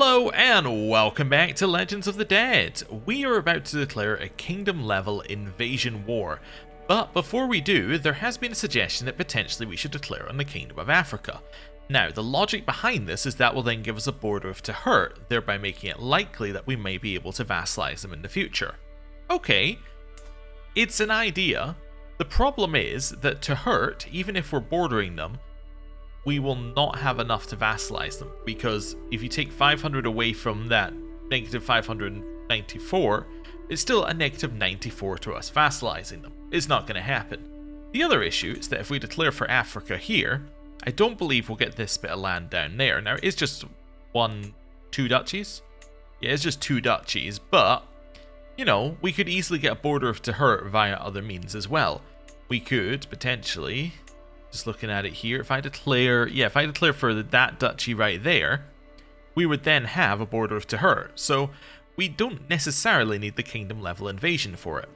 Hello and welcome back to Legends of the Dead. We are about to declare a kingdom level invasion war, but before we do, there has been a suggestion that potentially we should declare on the Kingdom of Africa. Now, the logic behind this is that will then give us a border of Tahurt, thereby making it likely that we may be able to vassalize them in the future. Okay, it's an idea. The problem is that Tahurt, even if we're bordering them, we will not have enough to vassalize them, because if you take 500 away from that negative 594, it's still a negative 94 to us vassalizing them. It's not going to happen. The other issue is that if we declare for Africa here, I don't believe we'll get this bit of land down there. Now, it's just two duchies? Yeah, it's just two duchies, but, you know, we could easily get a border of Tahurt via other means as well. We could potentially... Just looking at it here, if I declare for that duchy right there, we would then have a border of Tahurt. So we don't necessarily need the kingdom level invasion for it,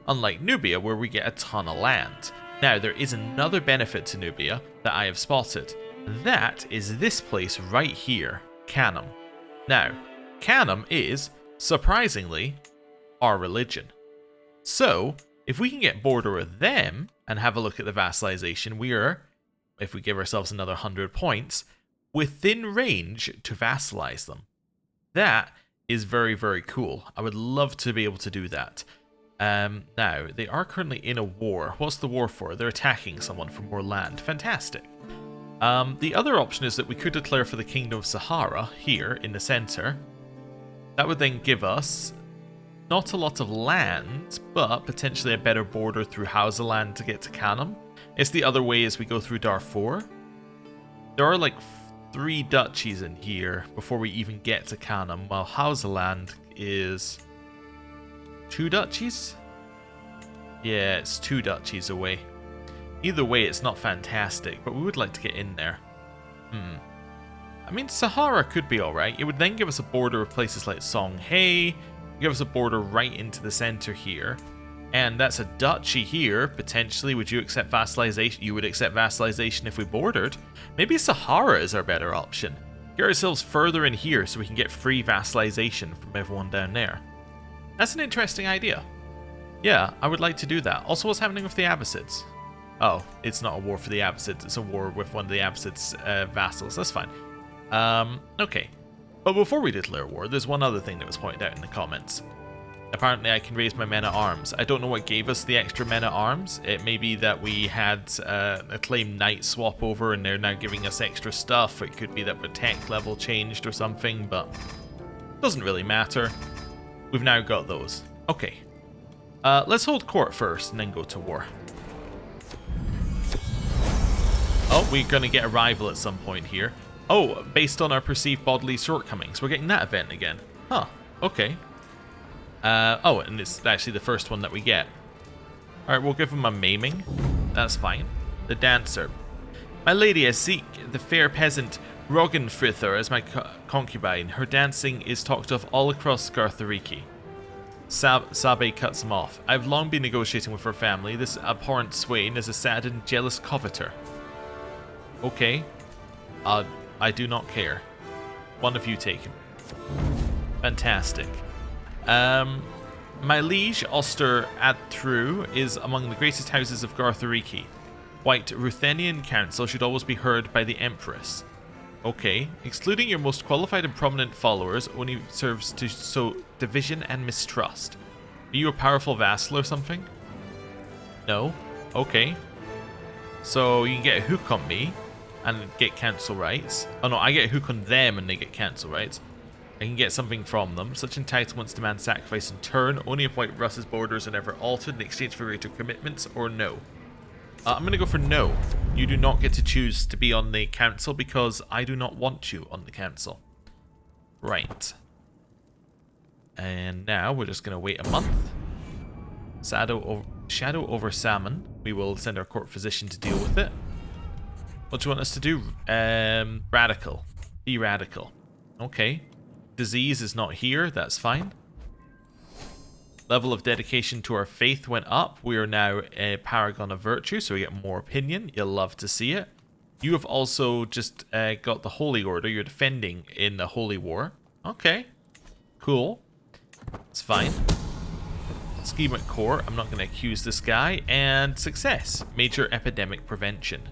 unlike Nubia where we get a ton of land. Now there is another benefit to Nubia that I have spotted. That is this place right here, Canum. Now, Canum is, surprisingly, our religion. So if we can get border with them and have a look at the vassalization, we are, if we give ourselves another 100 points, within range to vassalize them. That is very, very cool. I would love to be able to do that. Now, they are currently in a war. What's the war for? They're attacking someone for more land. Fantastic. The other option is that we could declare for the Kingdom of Sahara here in the center. That would then give us not a lot of land, but potentially a better border through Hausaland to get to Canum. It's the other way as we go through Darfur. There are like 3 duchies in here before we even get to Canum, while Hausaland is 2 duchies? Yeah, it's 2 duchies away. Either way, it's not fantastic, but we would like to get in there. I mean, Sahara could be alright. It would then give us a border of places like Songhay, give us a border right into the center here, and that's a duchy here. Potentially, would you accept vassalization? You would accept vassalization if we bordered. Maybe Sahara is our better option. Get ourselves further in here so we can get free vassalization from everyone down there. That's an interesting idea. Yeah, I would like to do that. Also, what's happening with the Abbasids? Oh, it's not a war for the Abbasids, it's a war with one of the Abbasids' vassals. That's fine. Okay. But before we declare war, there's one other thing that was pointed out in the comments. Apparently I can raise my men-at-arms. I don't know what gave us the extra men-at-arms. It may be that we had a claim knight swap over and they're now giving us extra stuff. It could be that the tech level changed or something, but it doesn't really matter. We've now got those. Okay. Let's hold court first and then go to war. Oh, we're going to get a rival at some point here. Oh, based on our perceived bodily shortcomings. We're getting that event again. Huh, okay. Oh, and it's actually the first one that we get. Alright, we'll give him a maiming. That's fine. The dancer. My lady, I seek the fair peasant Roggenfrither as my concubine. Her dancing is talked of all across Garthariki. Sabe cuts him off. I've long been negotiating with her family. This abhorrent swain is a sad and jealous coveter. Okay. I do not care. One of you take him. Fantastic. My liege, Oster Adthru, is among the greatest houses of Garthariki. White Ruthenian council should always be heard by the Empress. Okay. Excluding your most qualified and prominent followers only serves to sow division and mistrust. Are you a powerful vassal or something? No? Okay. So you can get a hook on me and get council rights. Oh no, I get a hook on them and they get council rights. I can get something from them. Such entitlements demand sacrifice in turn. Only if White Russ's borders are never altered in exchange for greater commitments, or no. I'm going to go for no. You do not get to choose to be on the council because I do not want you on the council. Right. And now we're just going to wait a month. Shadow over Salmon. We will send our court physician to deal with it. What do you want us to do? Radical. Be radical. Okay. Disease is not here. That's fine. Level of dedication to our faith went up. We are now a paragon of virtue, so we get more opinion. You'll love to see it. You have also just got the Holy Order. You're defending in the Holy War. Okay. Cool. It's fine. Schemic core. I'm not going to accuse this guy. And success. Major epidemic prevention.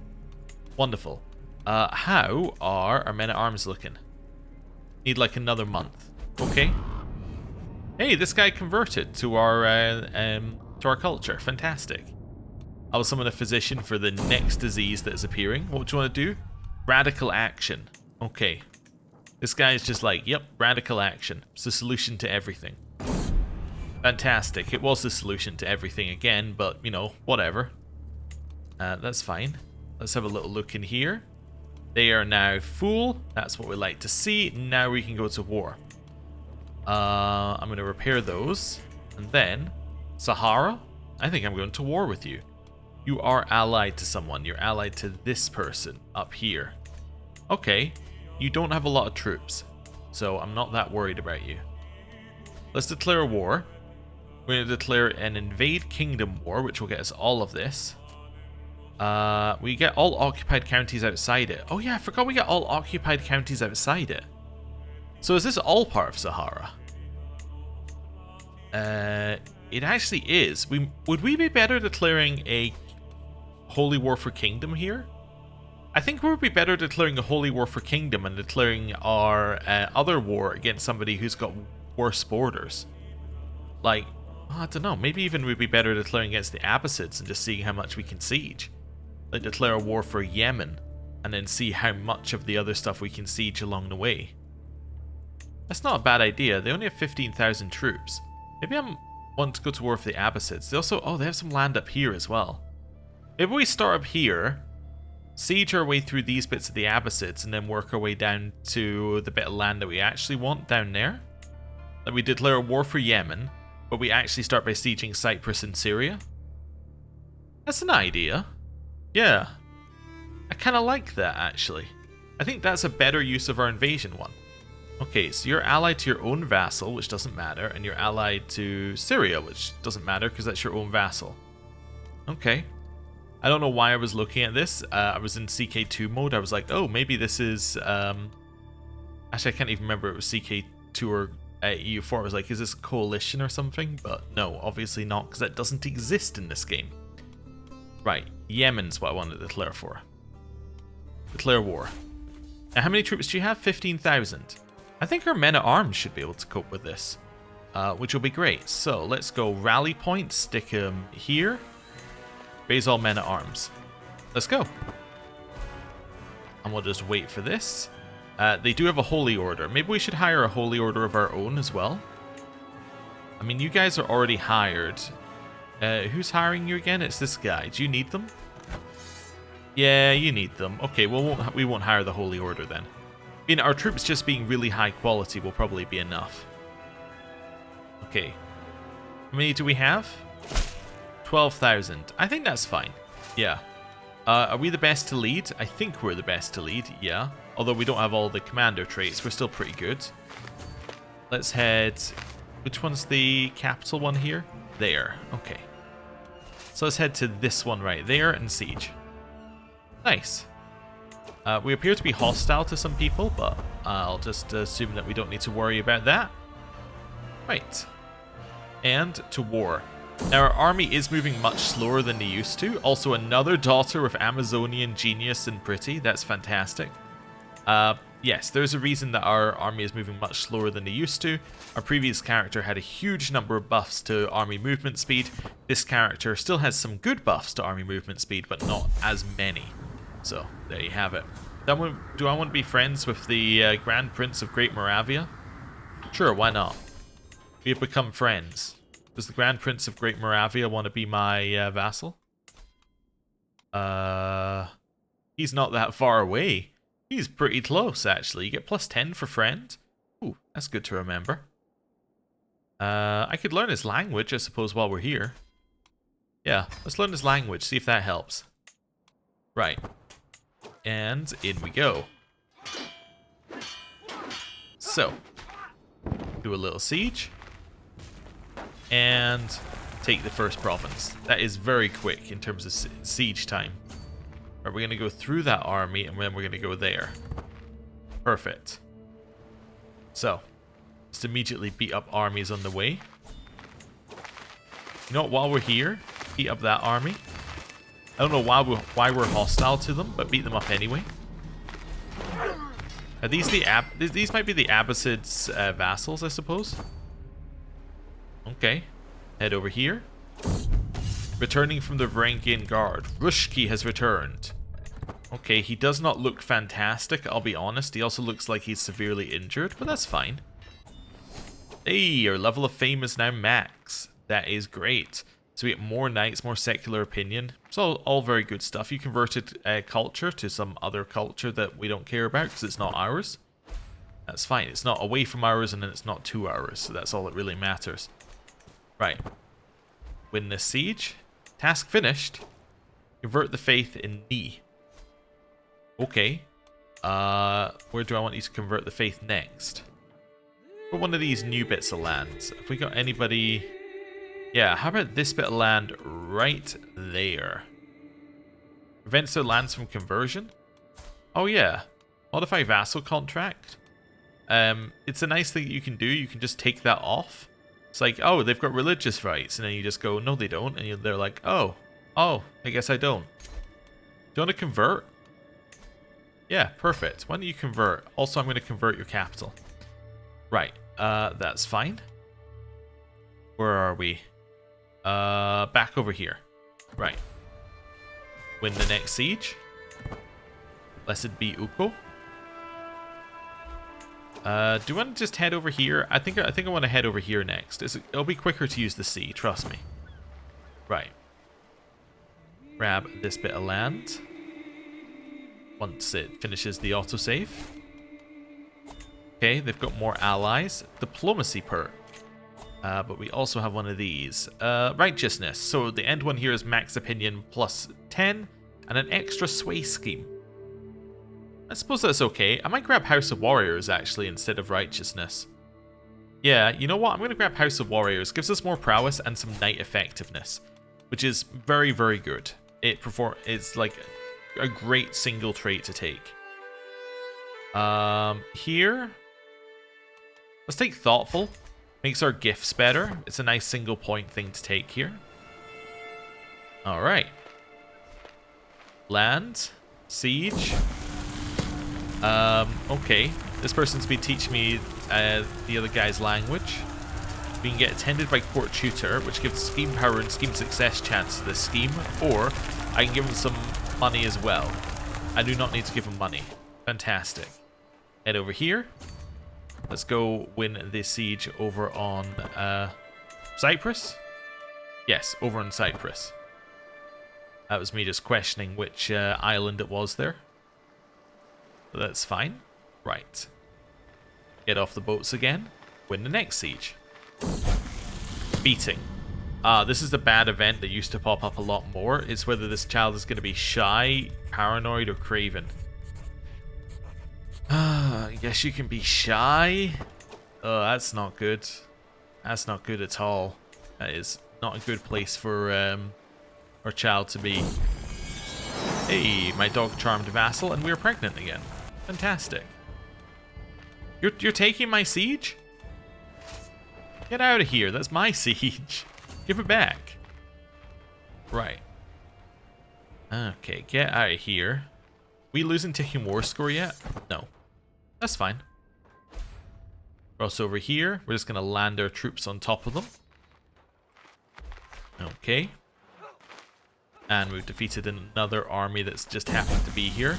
Wonderful. How are our men-at-arms looking? Need like another month. Okay. Hey, this guy converted to our culture. Fantastic. I will summon a physician for the next disease that is appearing. What do you want to do? Radical action. Okay. This guy is just like, yep, radical action. It's the solution to everything. Fantastic. It was the solution to everything again, but, you know, whatever. That's fine. Let's have a little look in here. They are now full. That's what we like to see. Now we can go to war. I'm going to repair those. And then, Sahara, I think I'm going to war with you. You are allied to someone. You're allied to this person up here. Okay. You don't have a lot of troops, so I'm not that worried about you. Let's declare a war. We're going to declare an invade kingdom war, which will get us all of this. We get all occupied counties outside it. Oh yeah, I forgot we get all occupied counties outside it. So is this all part of Sahara? It actually is. Would we be better declaring a holy war for kingdom here? I think we would be better declaring a holy war for kingdom and declaring our other war against somebody who's got worse borders. Like, I don't know, maybe even we'd be better declaring against the Abbasids and just seeing how much we can siege. Like declare a war for Yemen and then see how much of the other stuff we can siege along the way. That's not a bad idea. They only have 15,000 troops. Maybe I want to go to war with the Abbasids. They also, oh, they have some land up here as well. Maybe we start up here, siege our way through these bits of the Abbasids, and then work our way down to the bit of land that we actually want down there. Like we declare a war for Yemen, but we actually start by sieging Cyprus and Syria. That's an idea. Yeah. I kind of like that, actually. I think that's a better use of our invasion one. Okay, so you're allied to your own vassal, which doesn't matter, and you're allied to Syria, which doesn't matter because that's your own vassal. Okay. I don't know why I was looking at this. I was in CK2 mode. I was like, oh, maybe this is... Actually, I can't even remember if it was CK2 or EU4. I was like, is this a coalition or something? But no, obviously not, because that doesn't exist in this game. Right, Yemen's what I wanted to declare for. Declare war. Now, how many troops do you have? 15,000. I think our men-at-arms should be able to cope with this, which will be great. So, let's go rally point, stick them here. Raise all men-at-arms. Let's go. And we'll just wait for this. They do have a holy order. Maybe we should hire a holy order of our own as well. I mean, you guys are already hired. Who's hiring you again? It's this guy. Do you need them? Yeah, you need them. Okay, well, we won't hire the holy order then. I mean, our troops just being really high quality will probably be enough. Okay. How many do we have? 12,000. I think that's fine. Yeah. Are we the best to lead? I think we're the best to lead, yeah. Although we don't have all the commander traits, we're still pretty good. Let's head... Which one's the capital one here? There. Okay. So let's head to this one right there and siege. Nice. We appear to be hostile to some people, but I'll just assume that we don't need to worry about that. Right. And to war. Now, our army is moving much slower than they used to. Also, another daughter with Amazonian genius and pretty. That's fantastic. Yes, there's a reason that our army is moving much slower than they used to. Our previous character had a huge number of buffs to army movement speed. This character still has some good buffs to army movement speed, but not as many. So, there you have it. Do I want to be friends with the Grand Prince of Great Moravia? Sure, why not? We have become friends. Does the Grand Prince of Great Moravia want to be my vassal? He's not that far away. He's pretty close, actually. You get plus 10 for friend. Ooh, that's good to remember. I could learn his language, I suppose, while we're here. Yeah, let's learn his language, see if that helps. Right. And in we go. So, do a little siege. And take the first province. That is very quick in terms of siege time. Right, we're going to go through that army and then we're going to go there. Perfect. So, Just immediately beat up armies on the way. You know what, while we're here, beat up that army. I don't know why we're hostile to them, but beat them up anyway. Are these these might be the Abbasids' vassals, I suppose? Okay. Head over here. Returning from the Varangian Guard. Rushki has returned. Okay, he does not look fantastic, I'll be honest. He also looks like he's severely injured, but that's fine. Hey, your level of fame is now max. That is great. So we get more knights, more secular opinion. It's all very good stuff. You converted culture to some other culture that we don't care about because it's not ours. That's fine. It's not away from ours and then it's not to ours. So that's all that really matters. Right. Win this siege. Task finished. Convert the faith in Ni. Okay. Where do I want you to convert the faith next? For one of these new bits of land. Have we got anybody... Yeah, how about this bit of land right there? Prevents their lands from conversion? Oh yeah. Modify vassal contract. It's a nice thing that you can do. You can just take that off. It's like, oh, they've got religious rights. And then you just go, no, they don't. And they're like, oh, I guess I don't. Do you want to convert? Yeah, perfect. Why don't you convert? Also, I'm going to convert your capital. Right, that's fine. Where are we? Back over here. Right. Win the next siege. Blessed be Ukko. Do you want to just head over here? I think I want to head over here next. It'll be quicker to use the sea, trust me. Right. Grab this bit of land. Once it finishes the autosave. Okay, they've got more allies. Diplomacy perk. But we also have one of these. Righteousness. So the end one here is max opinion plus 10 and an extra sway scheme. I suppose that's okay. I might grab House of Warriors actually instead of righteousness. Yeah, you know what? I'm going to grab House of Warriors. Gives us more prowess and some knight effectiveness, which is very, very good. It's like a great single trait to take. Here, let's take Thoughtful. Makes our gifts better. It's a nice single point thing to take here. Alright. Land. Siege. Okay. This person's been teaching me the other guy's language. We can get attended by court tutor, which gives scheme power and scheme success chance to this scheme, or I can give him some money as well. I do not need to give him money. Fantastic. Head over here. Let's go win this siege over on Cyprus. Yes, over on Cyprus. That was me just questioning which island it was there. But that's fine. Right. Get off the boats again. Win the next siege. Beating. This is the bad event that used to pop up a lot more. It's whether this child is going to be shy, paranoid, or craven. I guess you can be shy. Oh, that's not good. That's not good at all. That is not a good place for our child to be. Hey, my dog charmed vassal, and we're pregnant again. Fantastic. You're taking my siege? Get out of here. That's my siege. Give it back. Right. Okay, get out of here. We losing Ticking War score yet? No. That's fine. Cross over here. We're just going to land our troops on top of them. Okay. And we've defeated another army that's just happened to be here.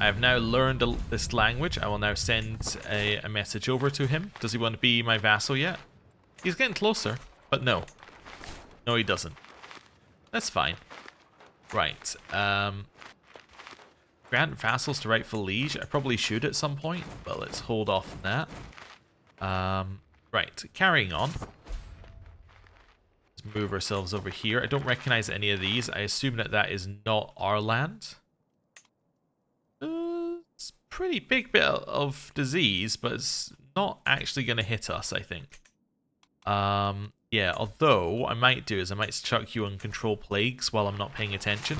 I have now learned this language. I will now send a message over to him. Does he want to be my vassal yet? He's getting closer, but no. No, he doesn't. That's fine. Right. Grant vassals to rightful liege. I probably should at some point, but let's hold off on that. Right, carrying on. Let's move ourselves over here. I don't recognize any of these. I assume that that is not our land. It's a pretty big bit of disease, but it's not actually going to hit us, I think. Yeah, although what I might do is I might chuck you on control plagues while I'm not paying attention.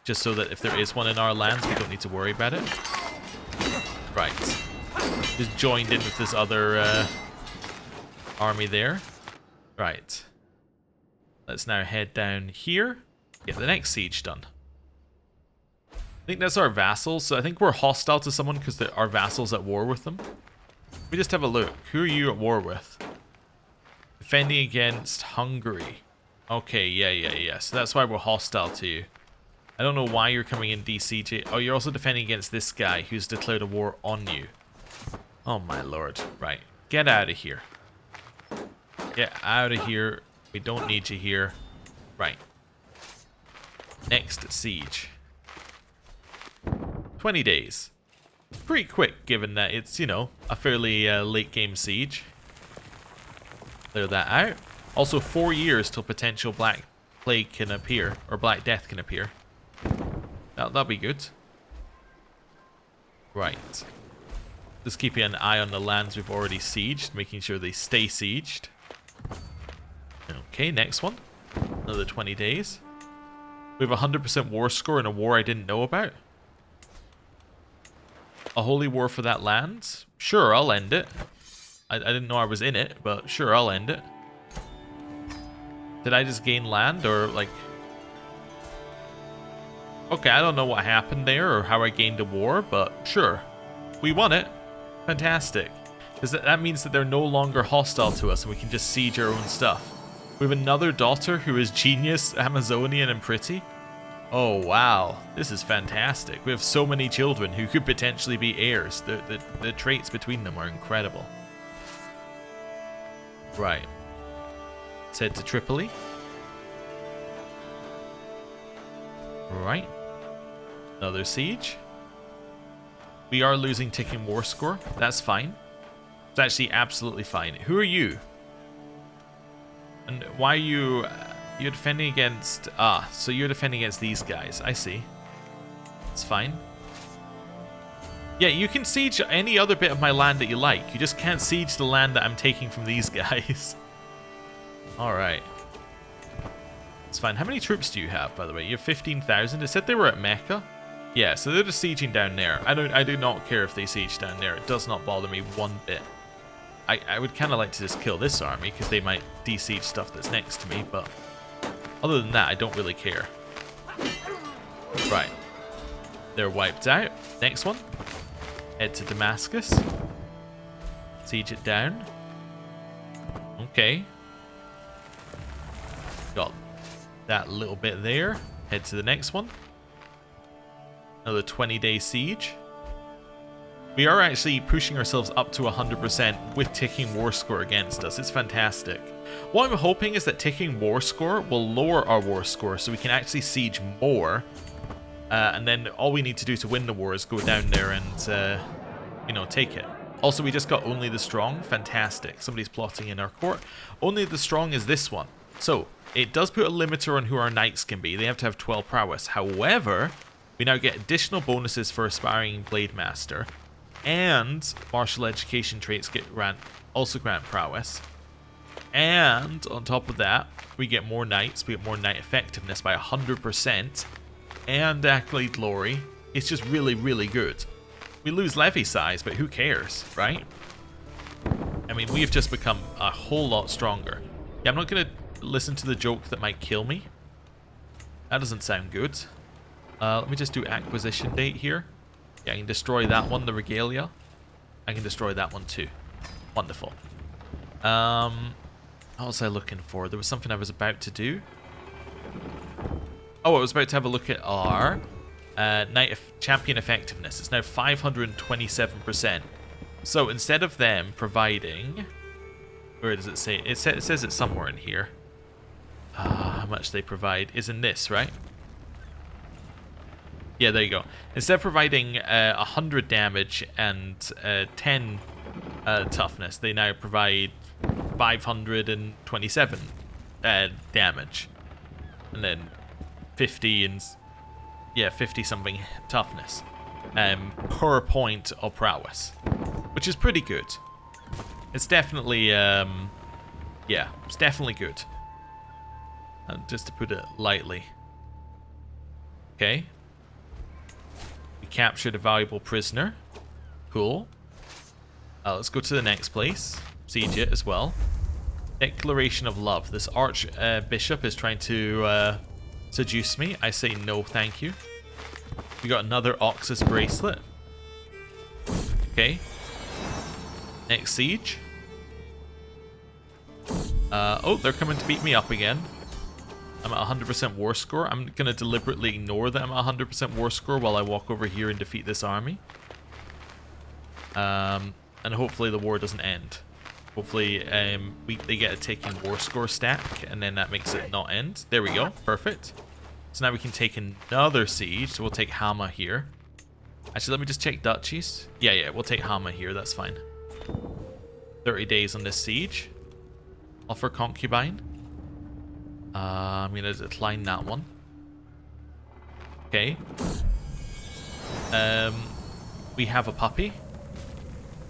Just so that if there is one in our lands, we don't need to worry about it. Right. Just joined in with this other army there. Right. Let's now head down here. Get the next siege done. I think that's our vassals, so I think we're hostile to someone because our vassal's at war with them. Let me just have a look. Who are you at war with? Defending against Hungary. Okay, yeah. So that's why we're hostile to you. I don't know why you're coming in DCJ. Oh, you're also defending against this guy who's declared a war on you. Oh my lord. Right. Get out of here. Get out of here. We don't need you here. Right. Next siege. 20 days. Pretty quick given that it's, you know, a fairly late game siege. Clear that out. Also 4 years till potential Black Plague can appear, or Black Death can appear. That'll be good. Right. Just keeping an eye on the lands we've already sieged, making sure they stay sieged. Okay, next one. Another 20 days. We have a 100% war score in a war I didn't know about. A holy war for that land? Sure, I'll end it. I didn't know I was in it, but sure, I'll end it. Did I just gain land, or like... Okay, I don't know what happened there, or how I gained a war, but sure. We won it. Fantastic. Because that means that they're no longer hostile to us, and we can just siege our own stuff. We have another daughter who is genius, Amazonian, and pretty. Oh, wow. This is fantastic. We have so many children who could potentially be heirs. The traits between them are incredible. Right. Let's head to Tripoli. Right. Another siege. We are losing ticking war score. That's fine. It's actually absolutely fine. Who are you? And why are you... You're defending against... so you're defending against these guys. I see. It's fine. Yeah, you can siege any other bit of my land that you like. You just can't siege the land that I'm taking from these guys. Alright. It's fine. How many troops do you have, by the way? You have 15,000? It said they were at Mecca. Yeah, so they're just sieging down there. I do not care if they siege down there. It does not bother me one bit. I would kind of like to just kill this army, because they might de-siege stuff that's next to me, but... Other than that, I don't really care. Right. They're wiped out. Next one. Head to Damascus. Siege it down. Okay. Got that little bit there. Head to the next one. Another 20-day siege. We are actually pushing ourselves up to 100% with ticking war score against us. It's fantastic. What I'm hoping is that ticking war score will lower our war score so we can actually siege more. And then all we need to do to win the war is go down there and, you know, take it. Also, we just got Only the Strong. Fantastic. Somebody's plotting in our court. Only the Strong is this one. So, it does put a limiter on who our knights can be. They have to have 12 prowess. However, we now get additional bonuses for Aspiring Blade Master. And martial education traits also grant prowess. And on top of that, we get more knights. We get more knight effectiveness by 100%. And accolade glory. It's just really, really good. We lose levy size, but who cares, right? I mean, we have just become a whole lot stronger. Yeah, I'm not going to listen to the joke that might kill me. That doesn't sound good. Let me just do acquisition date here. Yeah, I can destroy that one, the regalia. I can destroy that one too. Wonderful. What was I looking for? There was something I was about to do. Oh, I was about to have a look at our champion effectiveness. It's now 527%. So instead of them providing... Where does it say? It says it's somewhere in here. How much they provide is in this, right? Yeah, there you go. Instead of providing 100 damage and 10 toughness, they now provide 527 damage. And then 50 and... Yeah, 50 something toughness. Per point of prowess. Which is pretty good. It's definitely... yeah, it's definitely good. Just to put it lightly. Okay. We captured a valuable prisoner. Cool. Let's go to the next place. Siege it as well. Declaration of love. This archbishop is trying to seduce me. I say no, thank you. We got another Oxus bracelet. Okay. Next siege. Oh, they're coming to beat me up again. I'm at 100% war score. I'm going to deliberately ignore that I'm at 100% war score while I walk over here and defeat this army. And hopefully the war doesn't end. Hopefully they get a ticking war score stack, and then that makes it not end. There we go. Perfect. So now we can take another siege. So we'll take Hama here. Actually, let me just check duchies. Yeah, we'll take Hama here. That's fine. 30 days on this siege. Offer concubine. I'm going to decline that one. Okay. We have a puppy.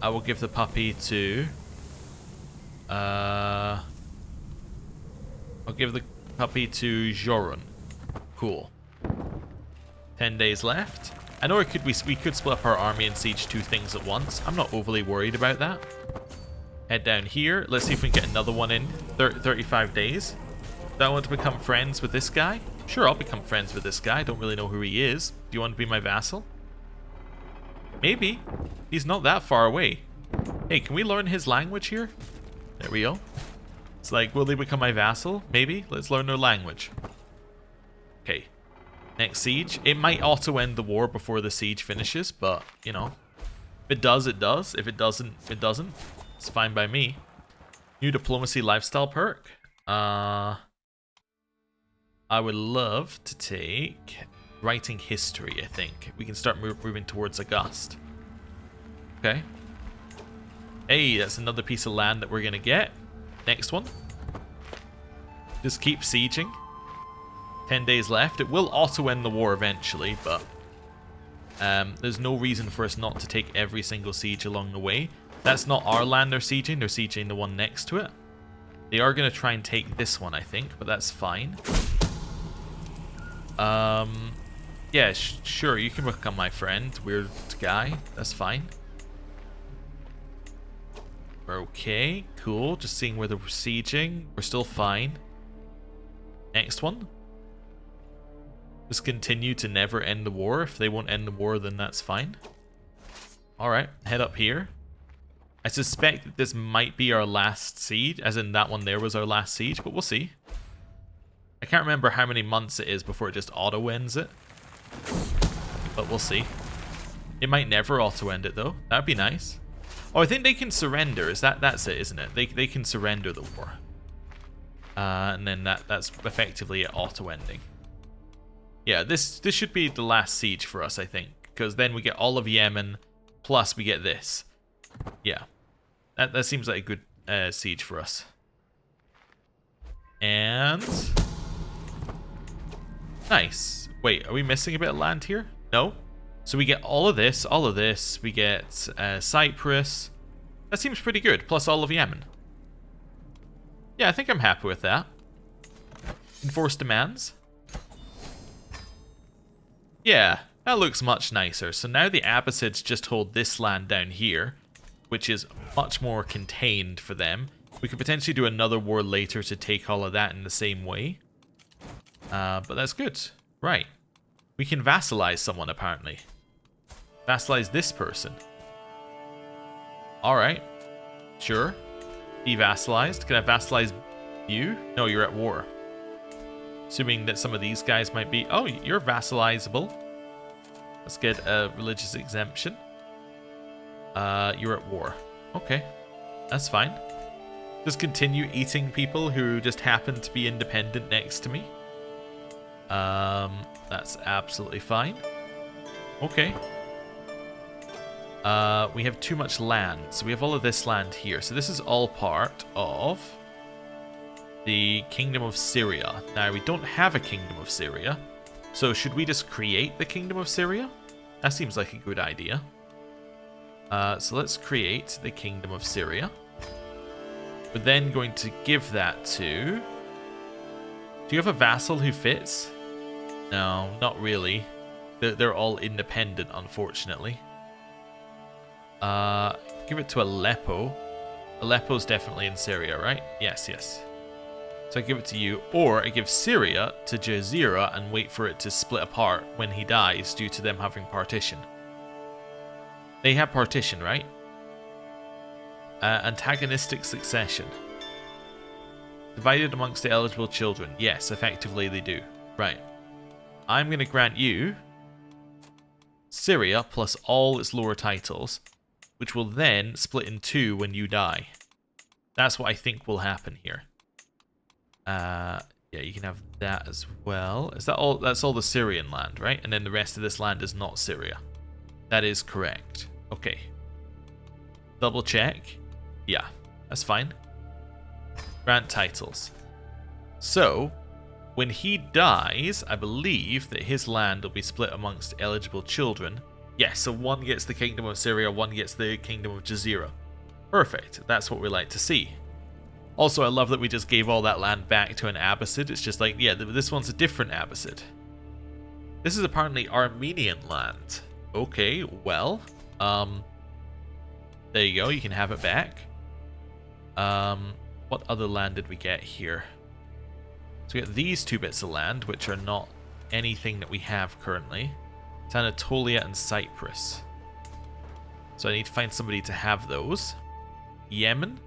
I will give the puppy to... I'll give the puppy to Jorun. Cool. 10 days left. I know we could split up our army and siege 2 things at once. I'm not overly worried about that. Head down here. Let's see if we can get another one in 35 days. Do I want to become friends with this guy? Sure, I'll become friends with this guy. I don't really know who he is. Do you want to be my vassal? Maybe. He's not that far away. Hey, can we learn his language here? There we go. It's like, will they become my vassal? Maybe. Let's learn their language. Okay. Next siege. It might auto-end the war before the siege finishes, but, you know. If it does, it does. If it doesn't, it doesn't. It's fine by me. New diplomacy lifestyle perk. I would love to take writing history, I think. We can start moving towards August. Okay. Hey, that's another piece of land that we're going to get. Next one. Just keep sieging. 10 days left. It will auto-end the war eventually, but there's no reason for us not to take every single siege along the way. That's not our land they're sieging the one next to it. They are going to try and take this one, I think, but that's fine. Yeah, sure, you can become my friend, weird guy. That's fine. Okay, cool. Just seeing where they're sieging. We're still fine. Next one. Just continue to never end the war. If they won't end the war, then that's fine. Alright, head up here. I suspect that this might be our last siege, as in that one there was our last siege, but we'll see. I can't remember how many months it is before it just auto-ends it. But we'll see. It might never auto-end it, though. That'd be nice. Oh, I think they can surrender. That's it, isn't it? They can surrender the war. And then that's effectively it auto-ending. Yeah, this should be the last siege for us, I think. Because then we get all of Yemen, plus we get this. Yeah. That seems like a good siege for us. And... nice. Wait, are we missing a bit of land here? No. So we get all of this, we get Cyprus. That seems pretty good, plus all of Yemen. Yeah, I think I'm happy with that. Enforce demands. Yeah, that looks much nicer. So now the Abbasids just hold this land down here, which is much more contained for them. We could potentially do another war later to take all of that in the same way. But that's good. Right. We can vassalize someone, apparently. Vassalize this person. Alright. Sure. Be vassalized. Can I vassalize you? No, you're at war. Assuming that some of these guys might be... oh, you're vassalizable. Let's get a religious exemption. You're at war. Okay. That's fine. Just continue eating people who just happen to be independent next to me. That's absolutely fine. Okay. We have too much land. So we have all of this land here. So this is all part of the Kingdom of Syria. Now, we don't have a Kingdom of Syria. So should we just create the Kingdom of Syria? That seems like a good idea. So let's create the Kingdom of Syria. We're then going to give that to... do you have a vassal who fits? No, not really. They're all independent, unfortunately. Give it to Aleppo. Aleppo's definitely in Syria, right? Yes, yes. So I give it to you, or I give Syria to Jazeera and wait for it to split apart when he dies due to them having partition. They have partition, right? Antagonistic succession. Divided amongst the eligible children. Yes, effectively they do. Right. I'm going to grant you Syria plus all its lower titles, which will then split in two when you die. That's what I think will happen here. Yeah, you can have that as well. Is that all? That's all the Syrian land, right? And then the rest of this land is not Syria. That is correct. Okay. Double check. Yeah, that's fine. Grant titles. So, when he dies, I believe that his land will be split amongst eligible children. Yes, so one gets the Kingdom of Syria, one gets the Kingdom of Jazeera. Perfect. That's what we like to see. Also, I love that we just gave all that land back to an Abbasid. It's just like, yeah, this one's a different Abbasid. This is apparently Armenian land. Okay, well, there you go. You can have it back. What other land did we get here? So we got these two bits of land, which are not anything that we have currently. It's Anatolia and Cyprus. So I need to find somebody to have those. Yemen.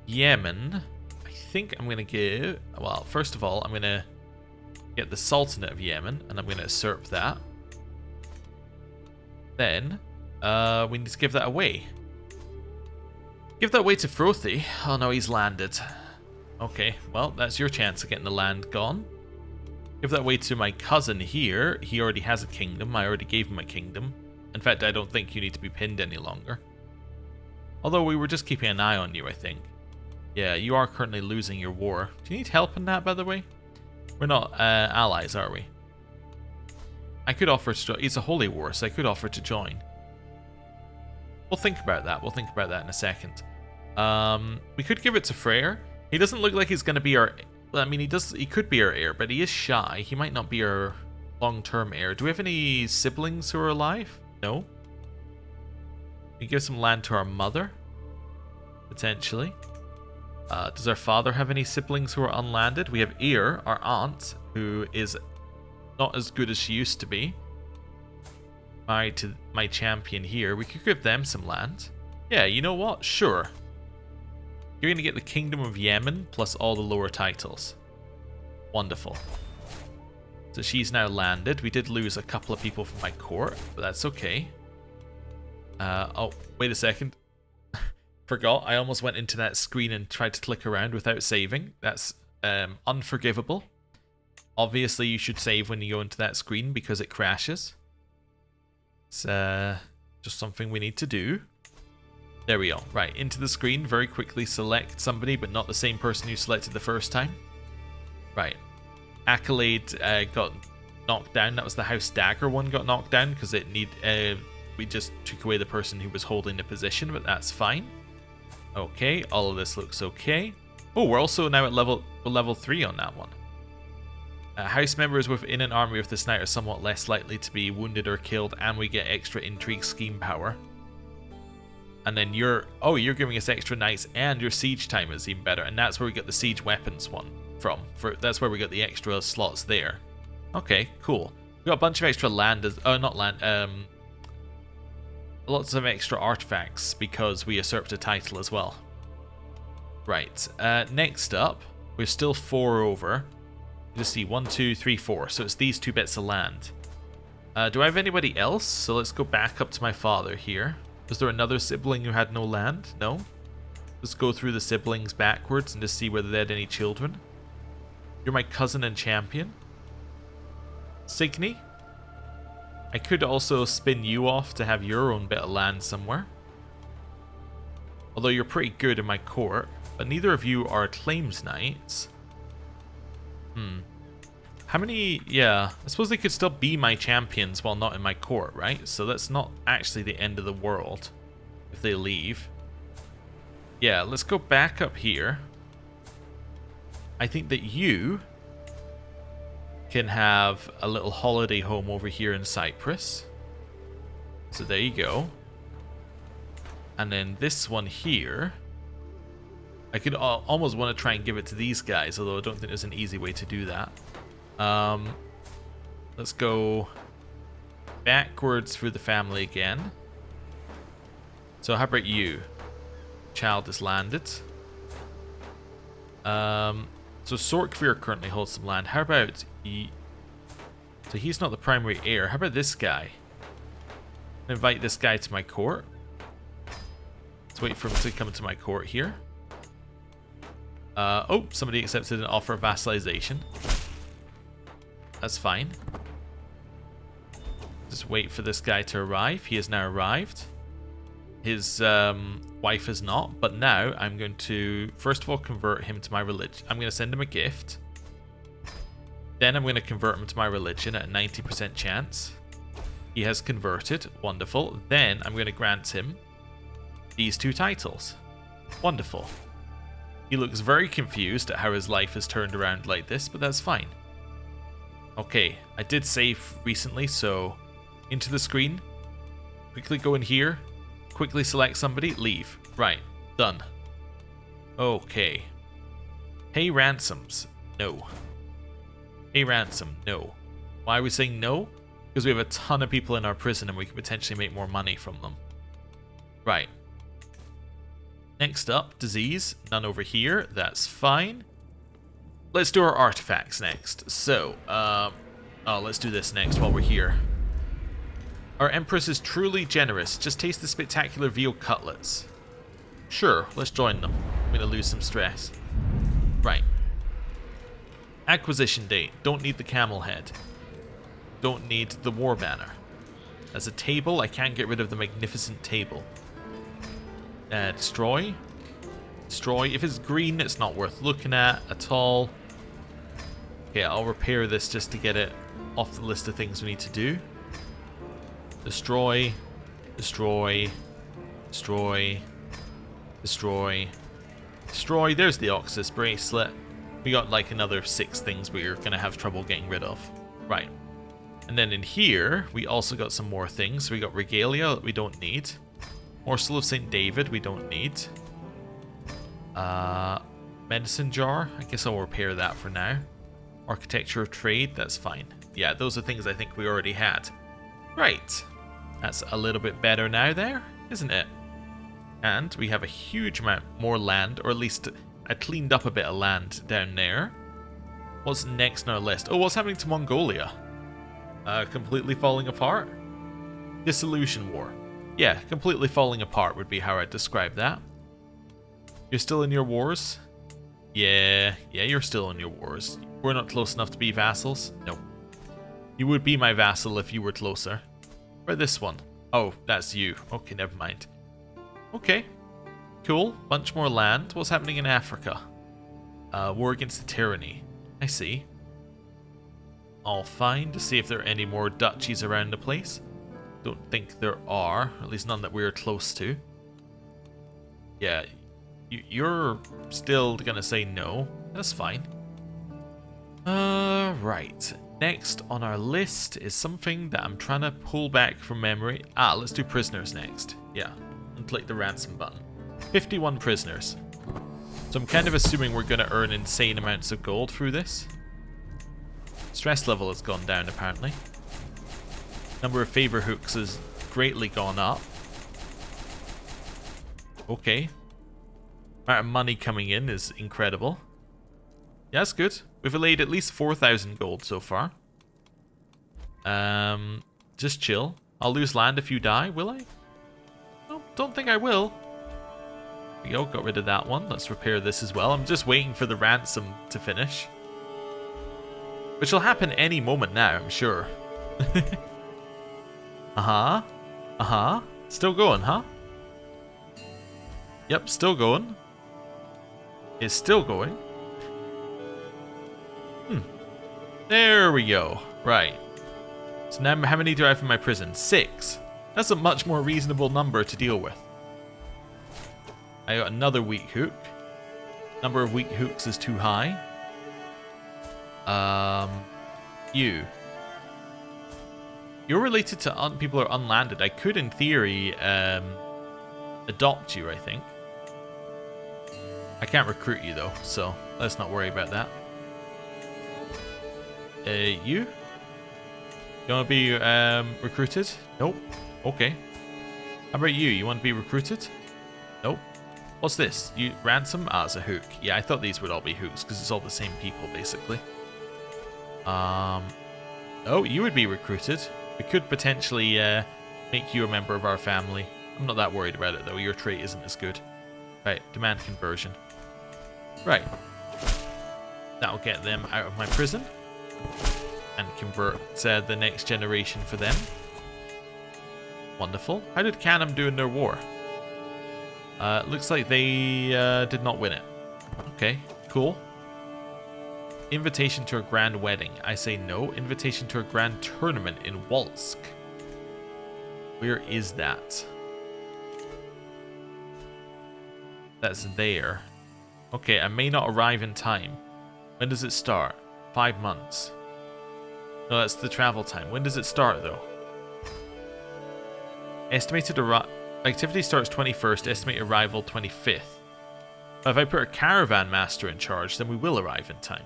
Yemen, I think I'm going to give... Well, first of all, I'm going to get the Sultanate of Yemen, and I'm going to usurp that. Then, we need to give that away. Give that away to Frothi. Oh no, he's landed. Okay, well, that's your chance of getting the land gone. Give that away to my cousin here. He already has a kingdom. I already gave him a kingdom. In fact, I don't think you need to be pinned any longer. Although we were just keeping an eye on you, I think. Yeah, you are currently losing your war. Do you need help in that, by the way? We're not allies, are we? I could offer to join. It's a holy war, so I could offer to join. We'll think about that. We'll think about that in a second. We could give it to Freyr. He doesn't look like he's going to be our... Well, I mean, he could be our heir, but he is shy. He might not be our long-term heir. Do we have any siblings who are alive? No. We give some land to our mother. Potentially. Does our father have any siblings who are unlanded? We have Eir, our aunt, who is not as good as she used to be. Married to my champion here. We could give them some land. Yeah, you know what? Sure. You're going to get the Kingdom of Yemen plus all the lower titles. Wonderful. So she's now landed. We did lose a couple of people from my court, but that's okay. Oh, wait a second. Forgot. I almost went into that screen and tried to click around without saving. That's unforgivable. Obviously, you should save when you go into that screen because it crashes. It's just something we need to do. There we go. Right, into the screen. Very quickly select somebody, but not the same person you selected the first time. Right. Accolade got knocked down. That was the House Dagger one got knocked down because we just took away the person who was holding the position, but that's fine. Okay, all of this looks okay. Oh, we're also now at level 3 on that one. House members within an army of this knight are somewhat less likely to be wounded or killed, and we get extra intrigue scheme power. And then you're giving us extra knights, and your siege time is even better, and that's where we get the siege weapons one from. That's where we got the extra slots there. Okay, cool. We got a bunch of extra land, lots of extra artifacts because we usurped a title as well. Right, next up, we're still 4 over. Let's see, 1, 2, 3, 4. So it's these 2 bits of land. Do I have anybody else? So let's go back up to my father here. Was there another sibling who had no land? No? Let's go through the siblings backwards and just see whether they had any children. You're my cousin and champion. Signy. I could also spin you off to have your own bit of land somewhere. Although you're pretty good in my court, but neither of you are claims knights. How many... Yeah, I suppose they could still be my champions while not in my court, right? So that's not actually the end of the world if they leave. Yeah, let's go back up here. I think that you can have a little holiday home over here in Cyprus. So there you go. And then this one here, I could almost want to try and give it to these guys, although I don't think there's an easy way to do that. Let's go backwards through the family again. So how about you? Child is landed. So Sorkvir currently holds some land. How about so he's not the primary heir. How about this guy? Invite this guy to my court. Let's wait for him to come to my court here. Oh, somebody accepted an offer of vassalization. That's fine. Just wait for this guy to arrive. He has now arrived. His wife is not, but now I'm going to first of all convert him to my religion. I'm going to send him a gift. Then I'm going to convert him to my religion at a 90% chance. He has converted. Wonderful. Then I'm going to grant him these 2 titles. Wonderful. He looks very confused at how his life has turned around like this, but that's fine. Okay, I did save recently, so into the screen. Quickly go in here. Quickly select somebody, leave. Right, done. Okay. Pay ransoms. No. Pay ransom. No. Why are we saying no? Because we have a ton of people in our prison and we can potentially make more money from them. Right. Next up, disease. None over here. That's fine. Let's do our artifacts next. So, let's do this next while we're here. Our Empress is truly generous. Just taste the spectacular veal cutlets. Sure, let's join them. I'm going to lose some stress. Right. Acquisition date. Don't need the camel head. Don't need the war banner. As a table, I can't get rid of the magnificent table. Destroy. Destroy. If it's green, it's not worth looking at all. Okay, I'll repair this just to get it off the list of things we need to do. Destroy. Destroy. Destroy. Destroy. Destroy. There's the Oxus bracelet. We got like another 6 things we're going to have trouble getting rid of. Right. And then in here, we also got some more things. We got Regalia that we don't need. Morsel of St. David we don't need. Medicine jar. I guess I'll repair that for now. Architecture of Trade. That's fine. Yeah, those are things I think we already had. Right. That's a little bit better now there, isn't it? And we have a huge amount more land, or at least I cleaned up a bit of land down there. What's next on our list? Oh, what's happening to Mongolia? Completely falling apart? Dissolution War. Yeah, completely falling apart would be how I'd describe that. You're still in your wars? Yeah, you're still in your wars. We're not close enough to be vassals? No. You would be my vassal if you were closer. Or this one. Oh, that's you. Okay, never mind. Okay. Cool. Bunch more land. What's happening in Africa? War against the tyranny. I see. All fine. To see if there are any more duchies around the place. Don't think there are. At least none that we're close to. Yeah. You're still gonna say no. That's fine. Right. Next on our list is something that I'm trying to pull back from memory. Let's do prisoners next. Yeah, and click the ransom button. 51 prisoners. So I'm kind of assuming we're going to earn insane amounts of gold through this. Stress level has gone down apparently. Number of favor hooks has greatly gone up. Okay. Amount of money coming in is incredible. Yeah, that's good. We've allayed at least 4,000 gold so far. Just chill. I'll lose land if you die, will I? No, don't think I will. There we go, got rid of that one. Let's repair this as well. I'm just waiting for the ransom to finish. Which will happen any moment now, I'm sure. Still going, huh? Yep, still going. It's still going. There we go. Right. So now how many do I have in my prison? 6. That's a much more reasonable number to deal with. I got another weak hook. Number of weak hooks is too high. You're related to people who are unlanded. I could, in theory, adopt you, I think. I can't recruit you though, so let's not worry about that. You? You want to be recruited? Nope. Okay. How about you? You want to be recruited? Nope. What's this? You ransom? Ah, it's a hook. Yeah, I thought these would all be hooks because it's all the same people basically. Oh, you would be recruited. We could potentially make you a member of our family. I'm not that worried about it though. Your trait isn't as good. Right, demand conversion. Right. That'll get them out of my prison. And convert the next generation for them. Wonderful. How did Canham do in their war? Looks like they did not win it. Okay, cool. Invitation to a grand wedding. I say no. Invitation to a grand tournament in Walsk. Where is that? That's there. Okay, I may not arrive in time. When does it start? 5 months. No, that's the travel time. When does it start, though? Estimated activity starts 21st, estimated arrival 25th. But if I put a caravan master in charge, then we will arrive in time.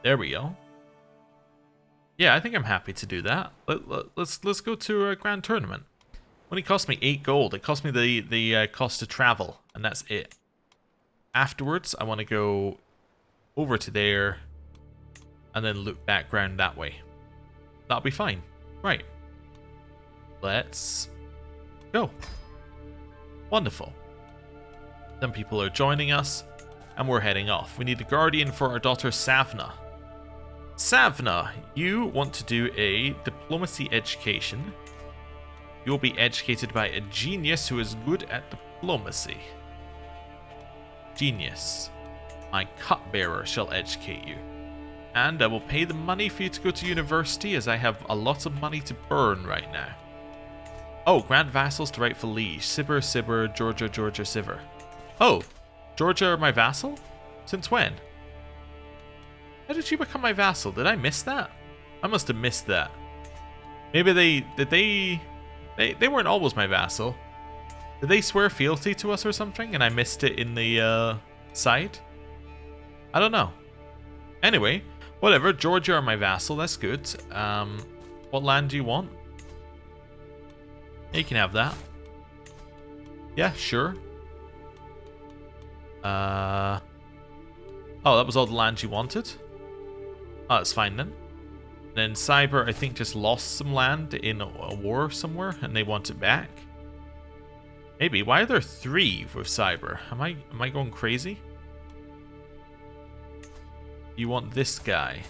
There we go. Yeah, I think I'm happy to do that. Let's go to a grand tournament. Only cost me 8 gold. It cost me the cost to travel, and that's it. Afterwards, I want to go over to there, and then loop back round that way. That'll be fine. Right. Let's go. Wonderful. Some people are joining us, and we're heading off. We need a guardian for our daughter Savna. Savna, you want to do a diplomacy education. You will be educated by a genius who is good at diplomacy. Genius. My cupbearer shall educate you. And I will pay the money for you to go to university, as I have a lot of money to burn right now. Oh, grand vassals to rightful liege. Sibber, Sibber, Georgia, Georgia, Sibber. Oh, Georgia are my vassal? Since when? How did you become my vassal? Did I miss that? I must have missed that. Maybe they weren't always my vassal. Did they swear fealty to us or something and I missed it in the side? I don't know. Anyway, whatever. Georgia are my vassal. That's good. What land do you want? You can have that. Yeah, sure. Oh, that was all the land you wanted? Oh, that's fine then. Then Cyber, I think, just lost some land in a war somewhere, and they want it back. Maybe. Why are there 3 with Cyber? Am I going crazy? You want this guy.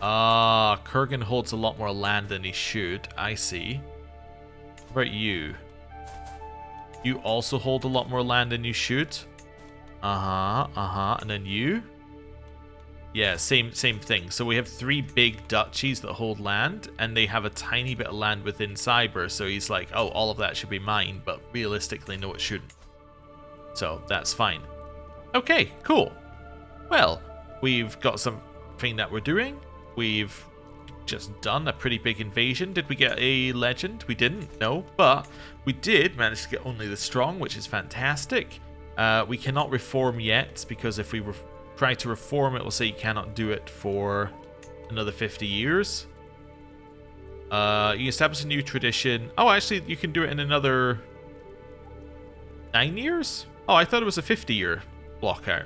Ah, Kurgan holds a lot more land than he should. I see. What about you? You also hold a lot more land than you should. And then you? Yeah, same thing. So we have 3 big duchies that hold land, and they have a tiny bit of land within Cyber. So he's like, oh, all of that should be mine, but realistically, no, it shouldn't. So that's fine. Okay, cool. Well, we've got something that we're doing. We've just done a pretty big invasion. Did we get a legend? We didn't, no, but we did manage to get only the strong, which is fantastic. We cannot reform yet, because if we try to reform, it will say you cannot do it for another 50 years. You establish a new tradition. Oh, actually, you can do it in another 9 years? Oh, I thought it was a 50-year block out.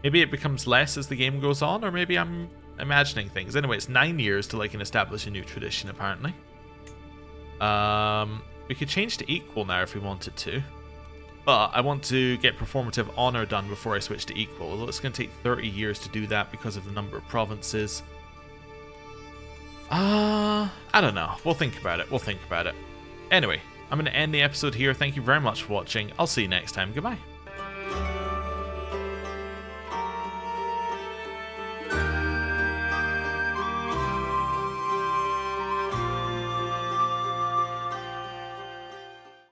Maybe it becomes less as the game goes on, or maybe I'm imagining things. Anyway, it's 9 years till I can establish a new tradition, apparently. We could change to equal now if we wanted to. But I want to get performative honor done before I switch to equal, although it's going to take 30 years to do that because of the number of provinces. I don't know. We'll think about it. Anyway, I'm going to end the episode here. Thank you very much for watching. I'll see you next time. Goodbye.